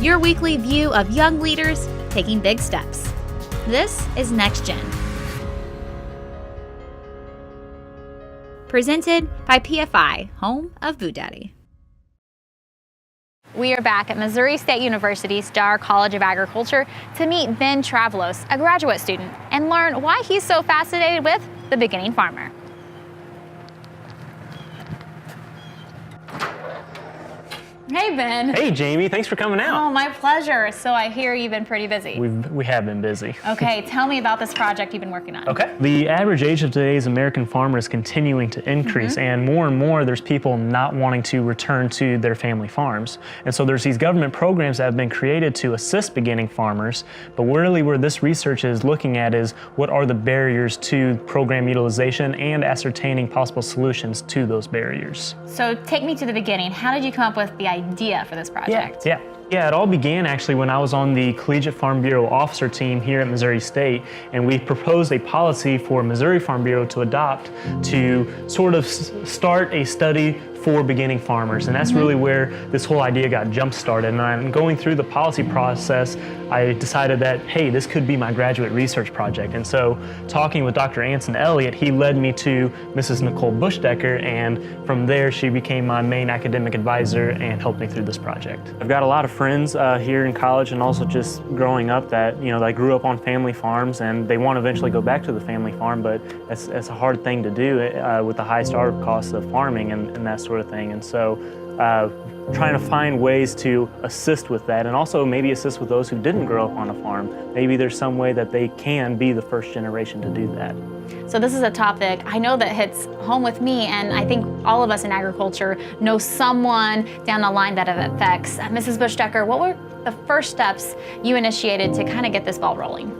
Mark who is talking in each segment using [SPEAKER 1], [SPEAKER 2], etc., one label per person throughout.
[SPEAKER 1] your weekly view of young leaders taking big steps. This is Next Gen. Presented by PFI, home of Boot Daddy. We are back at Missouri State University Starr College of Agriculture to meet Ben Travlos, a graduate student, and learn why he's so fascinated with the beginning farmer. Hey, Ben.
[SPEAKER 2] Hey, Jamie. Thanks for coming out.
[SPEAKER 1] Oh, my pleasure. So I hear you've been pretty busy.
[SPEAKER 2] We have been busy.
[SPEAKER 1] Okay, tell me about this project you've been working on.
[SPEAKER 2] Okay. The average age of today's American farmer is continuing to increase, and more there's people not wanting to return to their family farms. And so there's these government programs that have been created to assist beginning farmers, but really where this research is looking at is what are the barriers to program utilization and ascertaining possible solutions to those barriers.
[SPEAKER 1] So take me to the beginning. How did you come up with the idea for this project?
[SPEAKER 2] Yeah, it all began actually when I was on the Collegiate Farm Bureau officer team here at Missouri State, and we proposed a policy for Missouri Farm Bureau to adopt to sort of start a study for beginning farmers. And that's really where this whole idea got jump-started. And I'm going through the policy process, I decided that, hey, this could be my graduate research project. And so talking with Dr. Anson Elliott, he led me to Mrs. Nicole Bushdecker, and from there she became my main academic advisor and helped me through this project. I've got a lot of friends here in college and also just growing up that, that grew up on family farms, and they want to eventually go back to the family farm, but it's a hard thing to do with the high startup costs of farming and that sort of thing. And so trying to find ways to assist with that, and also maybe assist with those who didn't grow up on a farm. Maybe there's some way that they can be the first generation to do that.
[SPEAKER 1] So this is a topic I know that hits home with me, and I think all of us in agriculture know someone down the line that it affects. Mrs. Bushdecker, what were the first steps you initiated to kind of get this ball rolling?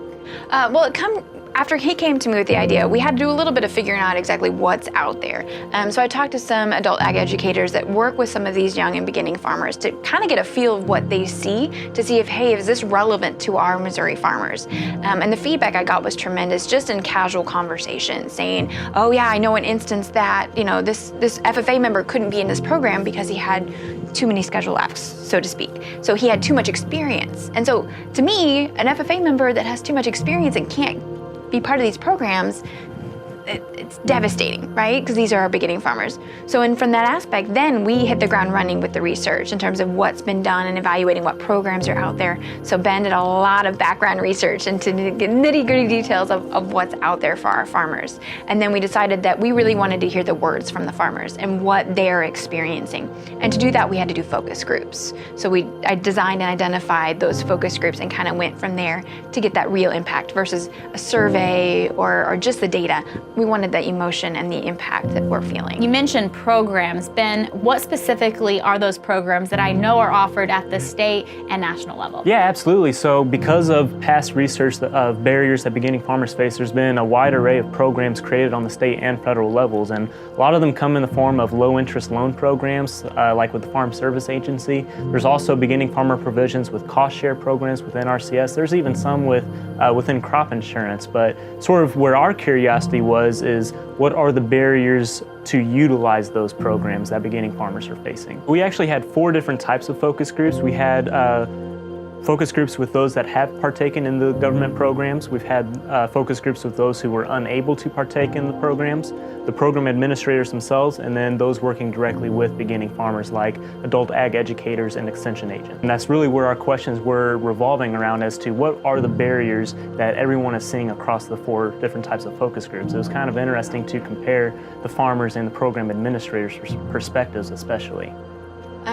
[SPEAKER 3] After he came to me with the idea, we had to do a little bit of figuring out exactly what's out there. So I talked to some adult ag educators that work with some of these young and beginning farmers to kind of get a feel of what they see, to see if, hey, is this relevant to our Missouri farmers? And the feedback I got was tremendous, just in casual conversation, saying, oh yeah, I know an instance that, this FFA member couldn't be in this program because he had too many Schedule Fs, so to speak. So he had too much experience. And so to me, an FFA member that has too much experience and can't be part of these programs, it's devastating, right? Because these are our beginning farmers. So from that aspect, then we hit the ground running with the research in terms of what's been done and evaluating what programs are out there. So Ben did a lot of background research into nitty-gritty details of what's out there for our farmers. And then we decided that we really wanted to hear the words from the farmers and what they're experiencing. And to do that, we had to do focus groups. So I designed and identified those focus groups and kind of went from there to get that real impact versus a survey or just the data. We wanted the emotion and the impact that we're feeling.
[SPEAKER 1] You mentioned programs. Ben, what specifically are those programs that I know are offered at the state and national level?
[SPEAKER 2] Yeah, absolutely. So because of past research of barriers that beginning farmers face, there's been a wide array of programs created on the state and federal levels. And a lot of them come in the form of low interest loan programs, like with the Farm Service Agency. There's also beginning farmer provisions with cost share programs within RCS. There's even some within crop insurance. But sort of where our curiosity is what are the barriers to utilize those programs that beginning farmers are facing. We actually had 4 different types of focus groups. We had focus groups with those that have partaken in the government programs. We've had focus groups with those who were unable to partake in the programs, the program administrators themselves, and then those working directly with beginning farmers like adult ag educators and extension agents. And that's really where our questions were revolving around as to what are the barriers that everyone is seeing across the 4 different types of focus groups. It was kind of interesting to compare the farmers and the program administrators' perspectives especially.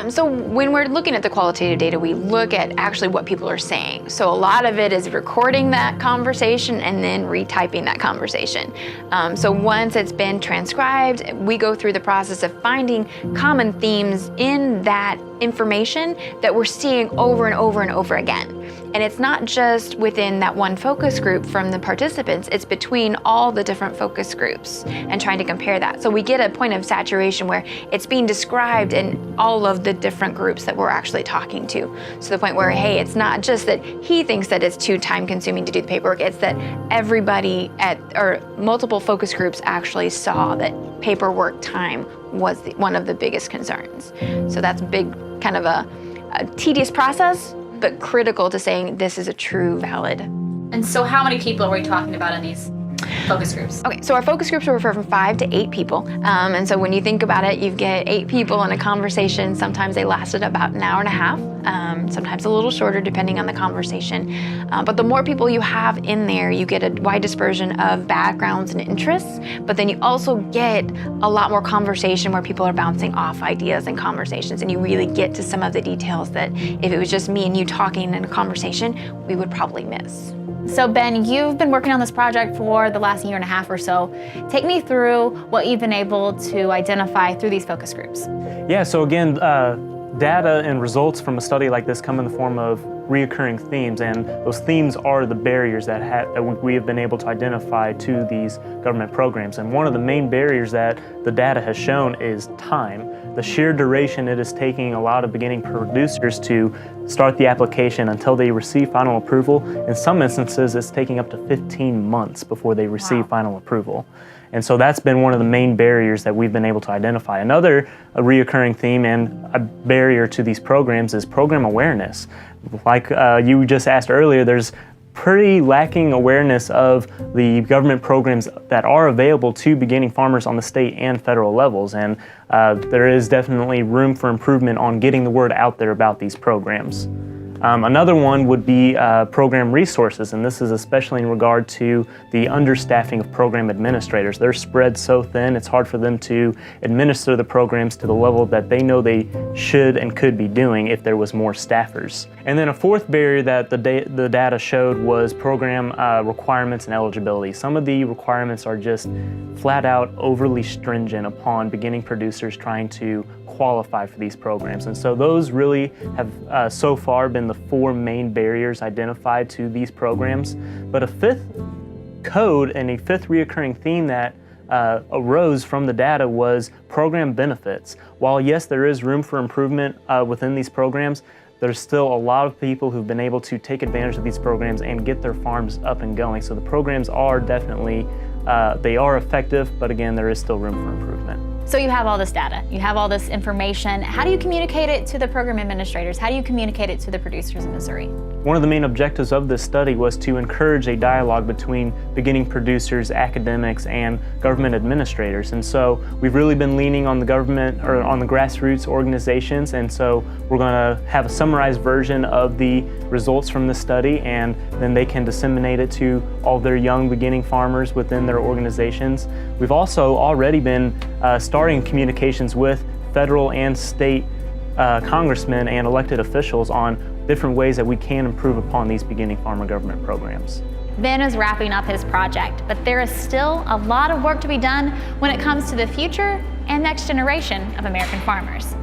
[SPEAKER 3] So when we're looking at the qualitative data, we look at actually what people are saying. So a lot of it is recording that conversation and then retyping that conversation. So once it's been transcribed, we go through the process of finding common themes in that information that we're seeing over and over and over again. And it's not just within that one focus group from the participants, it's between all the different focus groups and trying to compare that. So we get a point of saturation where it's being described in all of the different groups that we're actually talking to. So the point where, hey, it's not just that he thinks that it's too time consuming to do the paperwork, it's that everybody or multiple focus groups actually saw that paperwork time was one of the biggest concerns. So that's big, kind of a tedious process, but critical to saying this is a true valid.
[SPEAKER 1] And so how many people are we talking about in these focus groups?
[SPEAKER 3] Okay, so our focus groups were from 5 to 8 people. And so when you think about it, you get 8 people in a conversation. Sometimes they lasted about an hour and a half, sometimes a little shorter depending on the conversation. But the more people you have in there, you get a wide dispersion of backgrounds and interests, but then you also get a lot more conversation where people are bouncing off ideas and conversations, and you really get to some of the details that if it was just me and you talking in a conversation, we would probably miss.
[SPEAKER 1] So Ben, you've been working on this project for the last year and a half or so. Take me through what you've been able to identify through these focus groups.
[SPEAKER 2] Yeah, so again, data and results from a study like this come in the form of reoccurring themes, and those themes are the barriers that we have been able to identify to these government programs. And one of the main barriers that the data has shown is time. The sheer duration it is taking a lot of beginning producers to start the application until they receive final approval. In some instances, it's taking up to 15 months before they receive final approval. And so that's been one of the main barriers that we've been able to identify. Another reoccurring theme and a barrier to these programs is program awareness. Like you just asked earlier, there's pretty lacking awareness of the government programs that are available to beginning farmers on the state and federal levels. And there is definitely room for improvement on getting the word out there about these programs. Another one would be program resources, and this is especially in regard to the understaffing of program administrators. They're spread so thin, it's hard for them to administer the programs to the level that they know they should and could be doing if there was more staffers. And then a fourth barrier that the data showed was program requirements and eligibility. Some of the requirements are just flat out overly stringent upon beginning producers trying to qualify for these programs. And so those really have so far been the 4 main barriers identified to these programs. But a fifth code and a fifth reoccurring theme that arose from the data was program benefits. While yes, there is room for improvement within these programs, there's still a lot of people who've been able to take advantage of these programs and get their farms up and going. So the programs are definitely, they are effective, but again, there is still room for improvement.
[SPEAKER 1] So you have all this data, you have all this information. How do you communicate it to the program administrators? How do you communicate it to the producers in Missouri?
[SPEAKER 2] One of the main objectives of this study was to encourage a dialogue between beginning producers, academics, and government administrators. And so we've really been leaning on the government or on the grassroots organizations. And so we're going to have a summarized version of the results from the study, and then they can disseminate it to all their young beginning farmers within their organizations. We've also already been starting communications with federal and state congressmen and elected officials on different ways that we can improve upon these beginning farmer government programs.
[SPEAKER 1] Ben is wrapping up his project, but there is still a lot of work to be done when it comes to the future and next generation of American farmers.